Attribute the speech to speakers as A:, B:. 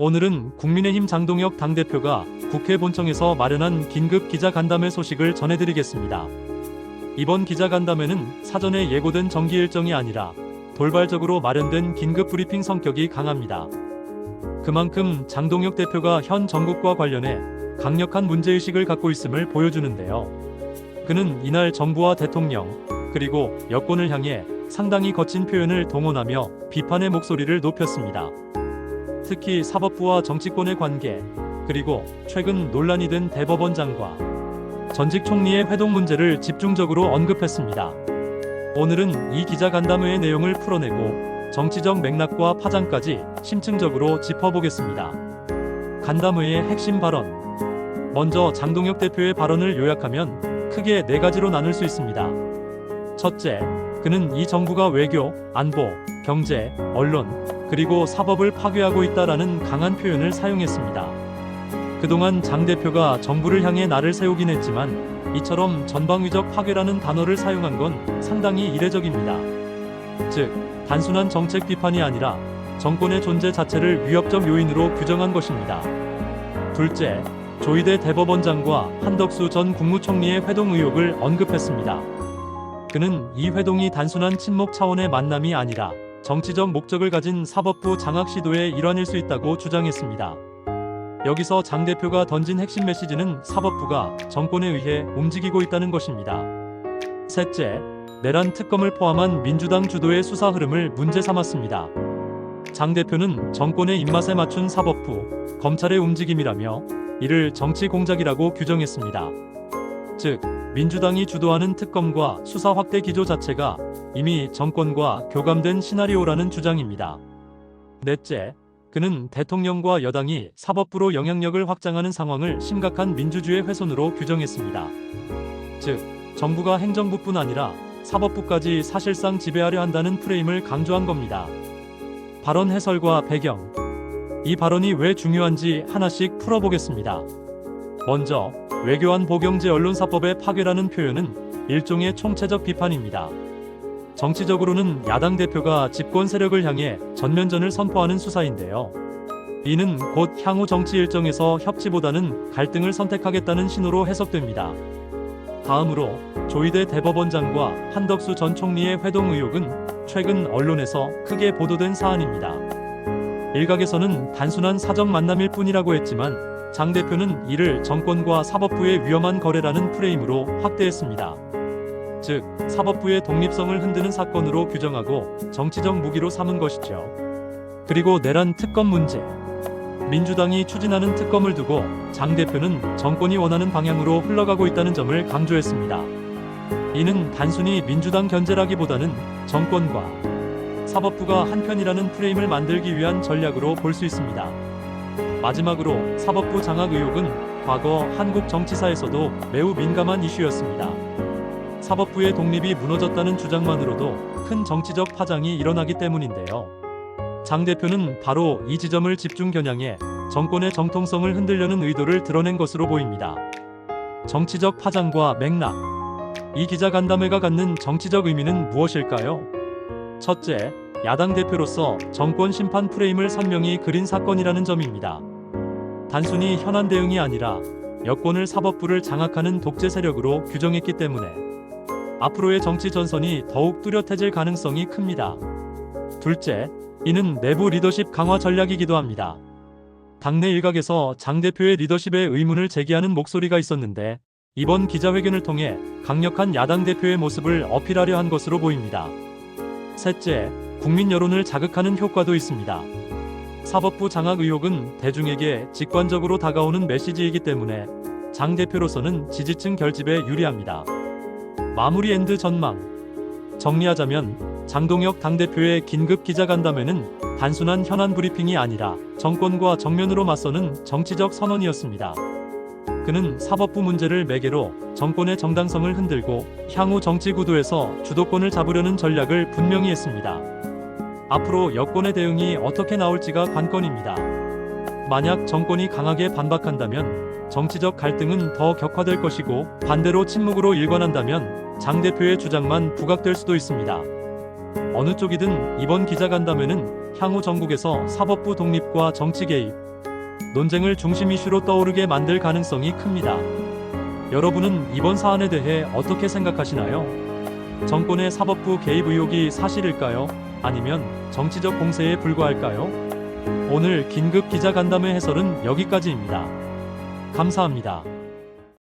A: 오늘은 국민의힘 장동혁 당대표가 국회 본청에서 마련한 긴급 기자간담회 소식을 전해드리겠습니다. 이번 기자간담회는 사전에 예고된 정기 일정이 아니라 돌발적으로 마련된 긴급 브리핑 성격이 강합니다. 그만큼 장동혁 대표가 현 정국과 관련해 강력한 문제의식을 갖고 있음을 보여주는데요. 그는 이날 정부와 대통령, 그리고 여권을 향해 상당히 거친 표현을 동원하며 비판의 목소리를 높였습니다. 특히 사법부와 정치권의 관계, 그리고 최근 논란이 된 대법원장과 전직 총리의 회동 문제를 집중적으로 언급했습니다. 오늘은 이 기자간담회의 내용을 풀어내고 정치적 맥락과 파장까지 심층적으로 짚어보겠습니다. 간담회의 핵심 발언. 먼저 장동혁 대표의 발언을 요약하면 크게 4가지로 나눌 수 있습니다. 첫째, 그는 이 정부가 외교, 안보, 경제, 언론, 그리고 사법을 파괴하고 있다라는 강한 표현을 사용했습니다. 그동안 장 대표가 정부를 향해 날을 세우긴 했지만 이처럼 전방위적 파괴라는 단어를 사용한 건 상당히 이례적입니다. 즉, 단순한 정책 비판이 아니라 정권의 존재 자체를 위협적 요인으로 규정한 것입니다. 둘째, 조희대 대법원장과 한덕수 전 국무총리의 회동 의혹을 언급했습니다. 그는 이 회동이 단순한 친목 차원의 만남이 아니라 정치적 목적을 가진 사법부 장악 시도의 일환일 수 있다고 주장했습니다. 여기서 장 대표가 던진 핵심 메시지는 사법부가 정권에 의해 움직이고 있다는 것입니다. 셋째, 내란 특검을 포함한 민주당 주도의 수사 흐름을 문제 삼았습니다. 장 대표는 정권의 입맛에 맞춘 사법부, 검찰의 움직임이라며 이를 정치 공작이라고 규정했습니다. 즉, 민주당이 주도하는 특검과 수사 확대 기조 자체가 이미 정권과 교감된 시나리오라는 주장입니다. 넷째, 그는 대통령과 여당이 사법부로 영향력을 확장하는 상황을 심각한 민주주의 훼손으로 규정했습니다. 즉, 정부가 행정부뿐 아니라 사법부까지 사실상 지배하려 한다는 프레임을 강조한 겁니다. 발언 해설과 배경. 이 발언이 왜 중요한지 하나씩 풀어보겠습니다. 먼저, 외교안보 경제 언론사법의 파괴라는 표현은 일종의 총체적 비판입니다. 정치적으로는 야당 대표가 집권 세력을 향해 전면전을 선포하는 수사인데요. 이는 곧 향후 정치 일정에서 협치보다는 갈등을 선택하겠다는 신호로 해석됩니다. 다음으로 조희대 대법원장과 한덕수 전 총리의 회동 의혹은 최근 언론에서 크게 보도된 사안입니다. 일각에서는 단순한 사적 만남일 뿐이라고 했지만 장 대표는 이를 정권과 사법부의 위험한 거래라는 프레임으로 확대했습니다. 즉, 사법부의 독립성을 흔드는 사건으로 규정하고 정치적 무기로 삼은 것이죠. 그리고 내란 특검 문제. 민주당이 추진하는 특검을 두고 장 대표는 정권이 원하는 방향으로 흘러가고 있다는 점을 강조했습니다. 이는 단순히 민주당 견제라기보다는 정권과 사법부가 한편이라는 프레임을 만들기 위한 전략으로 볼 수 있습니다. 마지막으로 사법부 장악 의혹은 과거 한국 정치사에서도 매우 민감한 이슈였습니다. 사법부의 독립이 무너졌다는 주장만으로도 큰 정치적 파장이 일어나기 때문인데요. 장 대표는 바로 이 지점을 집중 겨냥해 정권의 정통성을 흔들려는 의도를 드러낸 것으로 보입니다. 정치적 파장과 맥락. 이 기자간담회가 갖는 정치적 의미는 무엇일까요? 첫째, 야당 대표로서 정권 심판 프레임을 선명히 그린 사건이라는 점입니다. 단순히 현안 대응이 아니라 여권을 사법부를 장악하는 독재 세력으로 규정했기 때문에 앞으로의 정치 전선이 더욱 뚜렷해질 가능성이 큽니다. 둘째, 이는 내부 리더십 강화 전략이기도 합니다. 당내 일각에서 장 대표의 리더십에 의문을 제기하는 목소리가 있었는데 이번 기자회견을 통해 강력한 야당 대표의 모습을 어필하려 한 것으로 보입니다. 셋째, 국민 여론을 자극하는 효과도 있습니다. 사법부 장악 의혹은 대중에게 직관적으로 다가오는 메시지이기 때문에 장 대표로서는 지지층 결집에 유리합니다. 마무리 앤드 전망. 정리하자면 장동혁 당대표의 긴급 기자간담회는 단순한 현안 브리핑이 아니라 정권과 정면으로 맞서는 정치적 선언이었습니다. 그는 사법부 문제를 매개로 정권의 정당성을 흔들고 향후 정치 구도에서 주도권을 잡으려는 전략을 분명히 했습니다. 앞으로 여권의 대응이 어떻게 나올지가 관건입니다. 만약 정권이 강하게 반박한다면 정치적 갈등은 더 격화될 것이고 반대로 침묵으로 일관한다면 장 대표의 주장만 부각될 수도 있습니다. 어느 쪽이든 이번 기자간담회는 향후 전국에서 사법부 독립과 정치 개입, 논쟁을 중심 이슈로 떠오르게 만들 가능성이 큽니다. 여러분은 이번 사안에 대해 어떻게 생각하시나요? 정권의 사법부 개입 의혹이 사실일까요? 아니면 정치적 공세에 불과할까요? 오늘 긴급 기자간담회 해설은 여기까지입니다. 감사합니다.